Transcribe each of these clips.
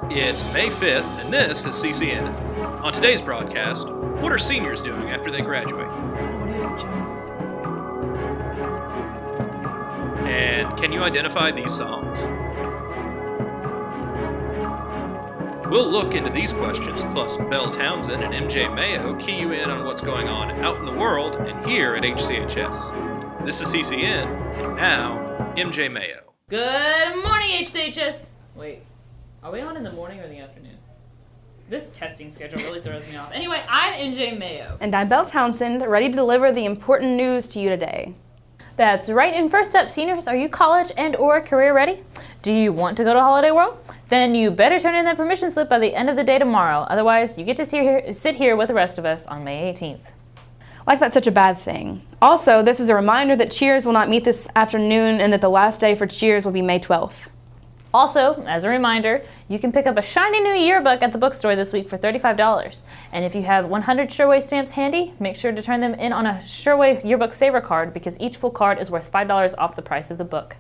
It's May 5th, and this is CCN. On today's broadcast, what are seniors doing after they graduate? And can you identify these songs? We'll look into these questions, plus Belle Townsend and MJ Mayo key you in on what's going on out in the world and here at HCHS. This is CCN, and now, MJ Mayo. Good morning, HCHS! Wait, are we on in the morning or the afternoon? This testing schedule really throws me off. Anyway, I'm MJ Mayo. And I'm Belle Townsend, ready to deliver the important news to you today. That's right, and first up, seniors, are you college and or career ready? Do you want to go to Holiday World? Then you better turn in that permission slip by the end of the day tomorrow. Otherwise, you get to sit here with the rest of us on May 18th. Like that's such a bad thing. Also, this is a reminder that Cheers will not meet this afternoon and that the last day for Cheers will be May 12th. Also, as a reminder, you can pick up a shiny new yearbook at the bookstore this week for $35. And if you have 100 Sherway stamps handy, make sure to turn them in on a Sherway Yearbook Saver card because each full card is worth $5 off the price of the book.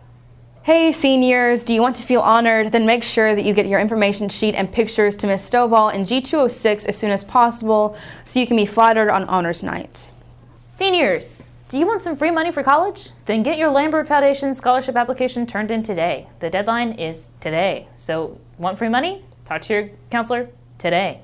Hey seniors, do you want to feel honored? Then make sure that you get your information sheet and pictures to Miss Stovall in G206 as soon as possible so you can be flattered on honors night. Seniors, do you want some free money for college? Then get your Lambert Foundation scholarship application turned in today. The deadline is today. So, want free money? Talk to your counselor today.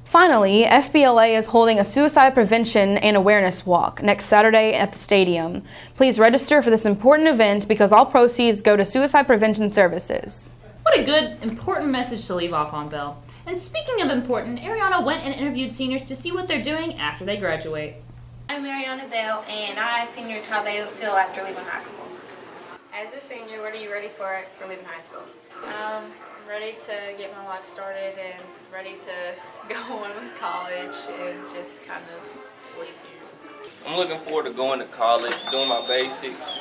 Finally, FBLA is holding a suicide prevention and awareness walk next Saturday at the stadium. Please register for this important event because all proceeds go to suicide prevention services. What a good, important message to leave off on, Belle. And speaking of important, Ariana went and interviewed seniors to see what they're doing after they graduate. I'm Ariana Bell, and I ask seniors how they feel after leaving high school. As a senior, what are you ready for leaving high school? I'm ready to get my life started and ready to go on with college and just kind of leave here. I'm looking forward to going to college, doing my basics,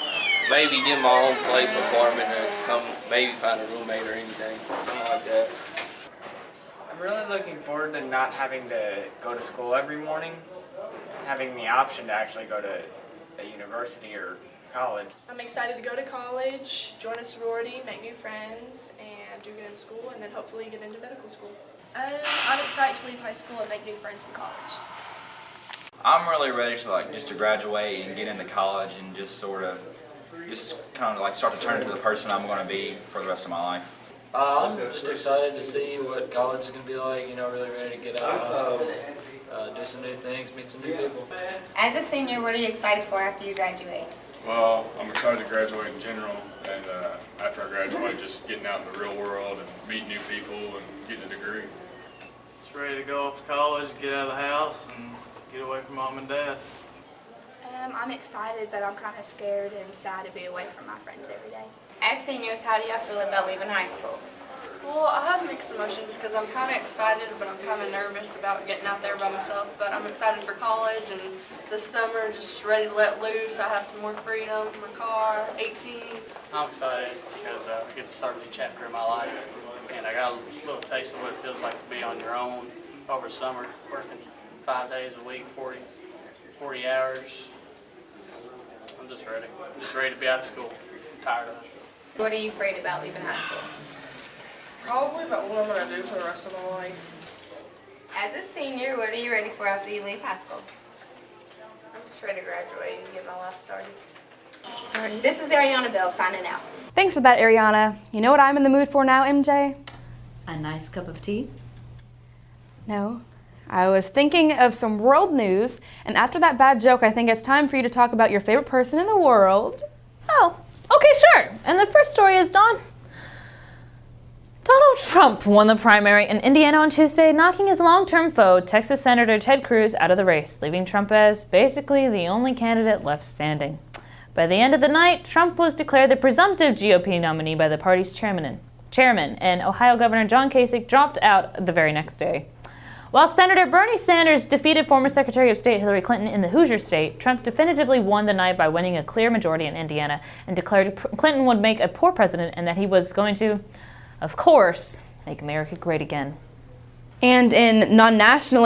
maybe getting my own place, apartment, or maybe find a roommate or anything, something like that. I'm really looking forward to not having to go to school every morning, having the option to actually go to a university or college. I'm excited to go to college, join a sorority, make new friends, and do good in school, and then hopefully get into medical school. I'm excited to leave high school and make new friends in college. I'm really ready to just to graduate and get into college and just kind of start to turn into the person I'm going to be for the rest of my life. I'm just excited to see what college is going to be like, really ready to get out of high school, do some new things, meet some new people. As a senior, what are you excited for after you graduate? Well, I'm excited to graduate in general, and after I graduate, just getting out in the real world and meeting new people and getting a degree. Just ready to go off to college, get out of the house, and get away from mom and dad. I'm excited, but I'm kind of scared and sad to be away from my friends every day. As seniors, how do y'all feel about leaving high school? Well, I have mixed emotions because I'm kind of excited, but I'm kind of nervous about getting out there by myself. But I'm excited for college, and this summer just ready to let loose. I have some more freedom, my car, 18. I'm excited because I get to start a new chapter in my life, and I got a little taste of what it feels like to be on your own over summer, working 5 days a week, 40 hours. I'm just ready. I'm just ready to be out of school. I'm tired of it. What are you afraid about leaving high school? Probably about what I'm going to do for the rest of my life. As a senior, what are you ready for after you leave high school? I'm just ready to graduate and get my life started. This is Ariana Bell signing out. Thanks for that, Ariana. You know what I'm in the mood for now, MJ? A nice cup of tea? No. I was thinking of some world news, and after that bad joke, I think it's time for you to talk about your favorite person in the world. Oh, okay, sure. And the first story is Donald Trump won the primary in Indiana on Tuesday, knocking his long-term foe, Texas Senator Ted Cruz, out of the race, leaving Trump as basically the only candidate left standing. By the end of the night, Trump was declared the presumptive GOP nominee by the party's chairman, and Ohio Governor John Kasich dropped out the very next day. While Senator Bernie Sanders defeated former Secretary of State Hillary Clinton in the Hoosier state, Trump definitively won the night by winning a clear majority in Indiana and declared Clinton would make a poor president and that he was going to, of course, make America great again. And in non-national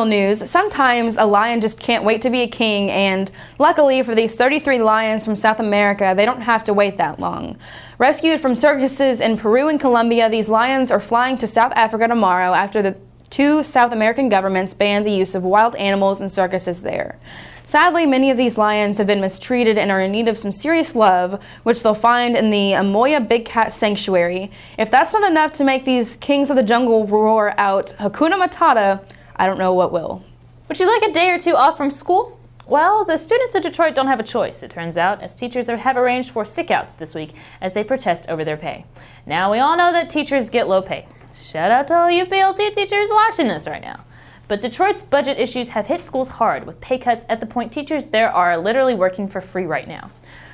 news, sometimes a lion just can't wait to be a king, and luckily for these 33 lions from South America, they don't have to wait that long. Rescued from circuses in Peru and Colombia, these lions are flying to South Africa tomorrow after the 2 South American governments banned the use of wild animals in circuses there. Sadly, many of these lions have been mistreated and are in need of some serious love, which they'll find in the Amoya Big Cat Sanctuary. If that's not enough to make these kings of the jungle roar out Hakuna Matata, I don't know what will. Would you like a day or two off from school? Well, the students of Detroit don't have a choice, it turns out, as teachers have arranged for sick-outs this week as they protest over their pay. Now, we all know that teachers get low pay. Shout out to all you BLT teachers watching this right now. But Detroit's budget issues have hit schools hard, with pay cuts at the point teachers there are literally working for free right now.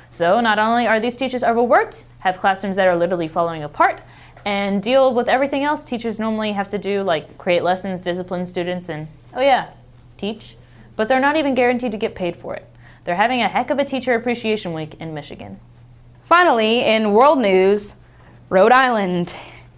So not only are these teachers overworked, have classrooms that are literally falling apart, and deal with everything else teachers normally have to do, like create lessons, discipline students, and, oh yeah, teach. But they're not even guaranteed to get paid for it. They're having a heck of a Teacher Appreciation Week in Michigan. Finally, in world news, Rhode Island.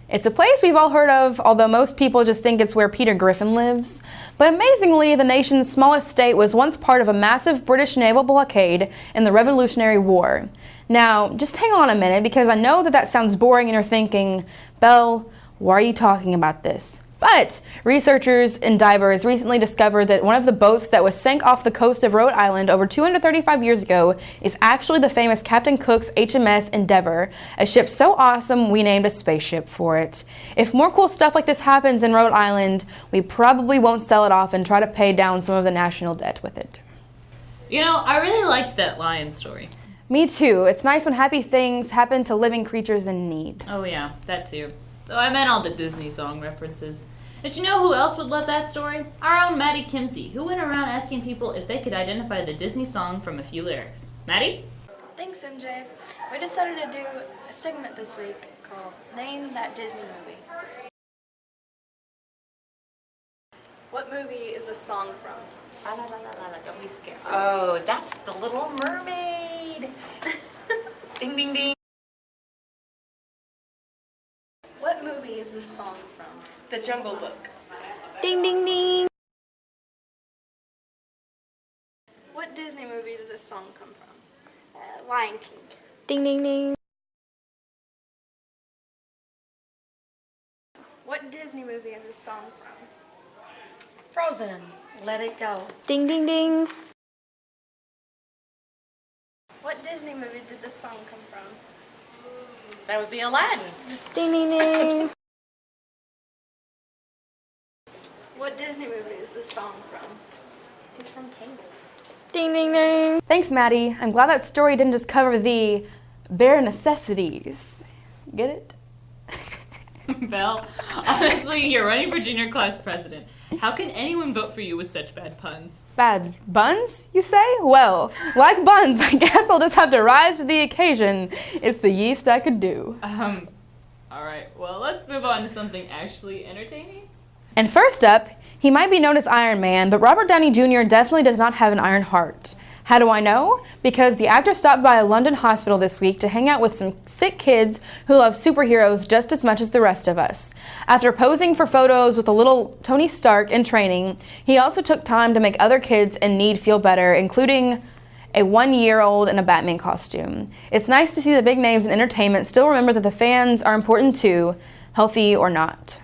It's a place we've all heard of, although most people just think it's where Peter Griffin lives. But amazingly, the nation's smallest state was once part of a massive British naval blockade in the Revolutionary War. Now, just hang on a minute, because I know that sounds boring and you're thinking, Belle, why are you talking about this? But researchers and divers recently discovered that one of the boats that was sank off the coast of Rhode Island over 235 years ago is actually the famous Captain Cook's HMS Endeavour, a ship so awesome we named a spaceship for it. If more cool stuff like this happens in Rhode Island, we probably won't sell it off and try to pay down some of the national debt with it. You know, I really liked that lion story. Me too. It's nice when happy things happen to living creatures in need. Oh yeah, that too. Though I meant all the Disney song references. Did you know who else would love that story? Our own Maddie Kimsey, who went around asking people if they could identify the Disney song from a few lyrics. Maddie? Thanks, MJ. We decided to do a segment this week called Name That Disney Movie. What movie is this song from? La la la la la, don't be scared. Oh, that's The Little Mermaid. Ding ding ding. What movie is this song from? The Jungle Book. Ding ding ding. What Disney movie did this song come from? Lion King. Ding ding ding. What Disney movie is this song from? Frozen. Let it go. Ding ding ding. What Disney movie did this song come from? That would be Aladdin. Ding ding ding. What Disney movie is this song from? It's from Tangled. Ding ding ding. Thanks, Maddie. I'm glad that story didn't just cover the bare necessities. Get it? Belle, honestly, you're running for junior class president. How can anyone vote for you with such bad puns? Bad buns, you say? Well, like buns, I guess I'll just have to rise to the occasion. It's the yeast I could do. Alright, well, let's move on to something actually entertaining. And first up, he might be known as Iron Man, but Robert Downey Jr. definitely does not have an iron heart. How do I know? Because the actor stopped by a London hospital this week to hang out with some sick kids who love superheroes just as much as the rest of us. After posing for photos with a little Tony Stark in training, he also took time to make other kids in need feel better, including a 1-year-old in a Batman costume. It's nice to see the big names in entertainment still remember that the fans are important too, healthy or not.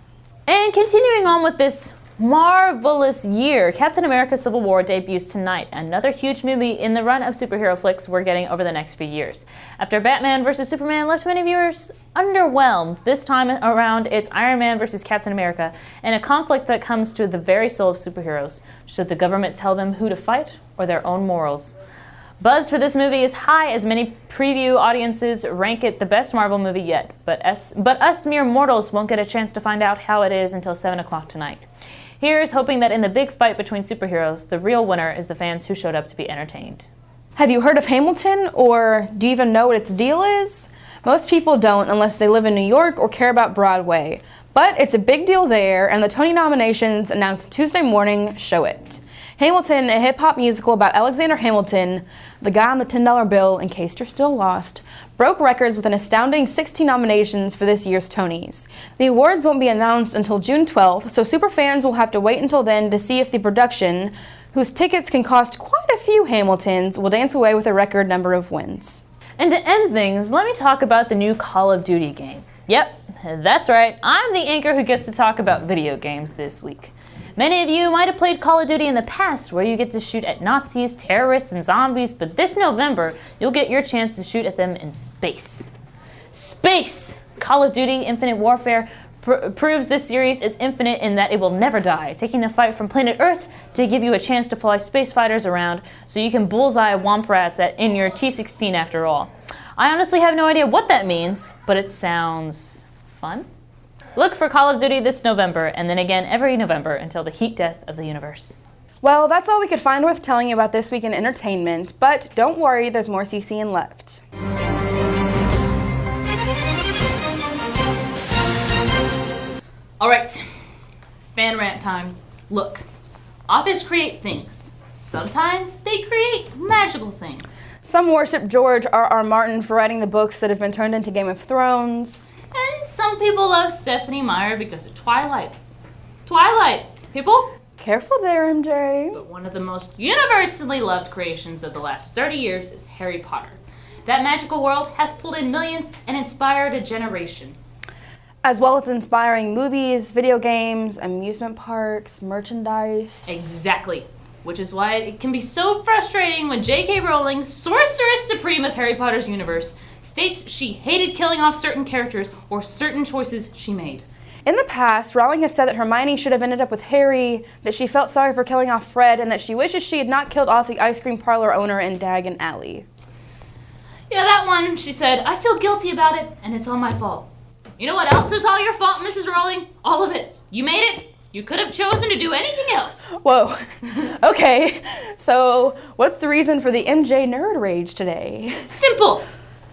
And continuing on with this marvelous year, Captain America Civil War debuts tonight, another huge movie in the run of superhero flicks we're getting over the next few years. After Batman vs. Superman left many viewers underwhelmed, this time around it's Iron Man vs. Captain America, and a conflict that comes to the very soul of superheroes. Should the government tell them who to fight, or their own morals? Buzz for this movie is high, as many preview audiences rank it the best Marvel movie yet, but us mere mortals won't get a chance to find out how it is until 7 o'clock tonight. Here's hoping that in the big fight between superheroes, the real winner is the fans who showed up to be entertained. Have you heard of Hamilton, or do you even know what its deal is? Most people don't unless they live in New York or care about Broadway. But it's a big deal there, and the Tony nominations announced Tuesday morning show it. Hamilton, a hip-hop musical about Alexander Hamilton, the guy on the $10 bill, in case you're still lost, broke records with an astounding 16 nominations for this year's Tonys. The awards won't be announced until June 12th, so superfans will have to wait until then to see if the production, whose tickets can cost quite a few Hamiltons, will dance away with a record number of wins. And to end things, let me talk about the new Call of Duty game. Yep, that's right, I'm the anchor who gets to talk about video games this week. Many of you might have played Call of Duty in the past where you get to shoot at Nazis, terrorists, and zombies, but this November, you'll get your chance to shoot at them in space. Space! Call of Duty Infinite Warfare proves this series is infinite in that it will never die, taking the fight from planet Earth to give you a chance to fly space fighters around so you can bullseye womp rats in your T-16 after all. I honestly have no idea what that means, but it sounds fun. Look for Call of Duty this November, and then again every November until the heat death of the universe. Well, that's all we could find worth telling you about this week in entertainment, but don't worry, there's more CCN left. Alright, fan rant time. Look, authors create things. Sometimes they create magical things. Some worship George R.R. Martin for writing the books that have been turned into Game of Thrones. And some people love Stephanie Meyer because of Twilight. Twilight, people? Careful there, MJ. But one of the most universally loved creations of the last 30 years is Harry Potter. That magical world has pulled in millions and inspired a generation. As well as inspiring movies, video games, amusement parks, merchandise. Exactly. Which is why it can be so frustrating when J.K. Rowling, Sorceress Supreme of Harry Potter's universe, states she hated killing off certain characters or certain choices she made. In the past, Rowling has said that Hermione should have ended up with Harry, that she felt sorry for killing off Fred, and that she wishes she had not killed off the ice cream parlor owner in Diagon Alley. Yeah, that one, she said, I feel guilty about it, and it's all my fault. You know what else is all your fault, Mrs. Rowling? All of it. You made it. You could have chosen to do anything else. Whoa. Okay, so what's the reason for the MJ nerd rage today? Simple.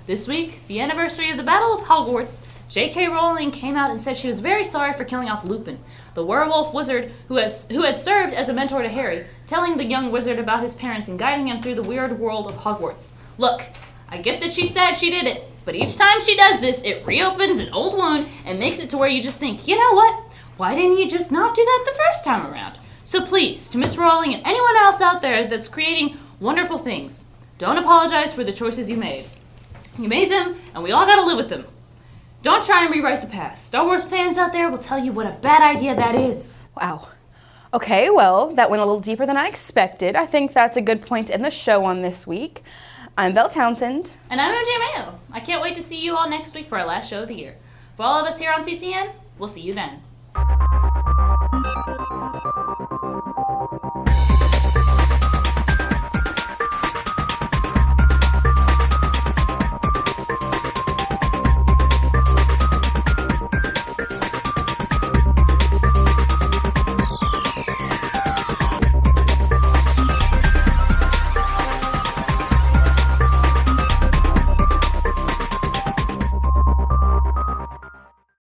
This week, the anniversary of the Battle of Hogwarts, J.K. Rowling came out and said she was very sorry for killing off Lupin, the werewolf wizard who had served as a mentor to Harry, telling the young wizard about his parents and guiding him through the weird world of Hogwarts. Look, I get that she said she did it, but each time she does this, it reopens an old wound and makes it to where you just think, you know what? Why didn't you just not do that the first time around? So please, to Miss Rowling and anyone else out there that's creating wonderful things, don't apologize for the choices you made. You made them, and we all gotta live with them. Don't try and rewrite the past. Star Wars fans out there will tell you what a bad idea that is. Wow. Okay, well, that went a little deeper than I expected. I think that's a good point to end the show on this week. I'm Belle Townsend. And I'm MJ Mayo. I can't wait to see you all next week for our last show of the year. For all of us here on CCN, we'll see you then.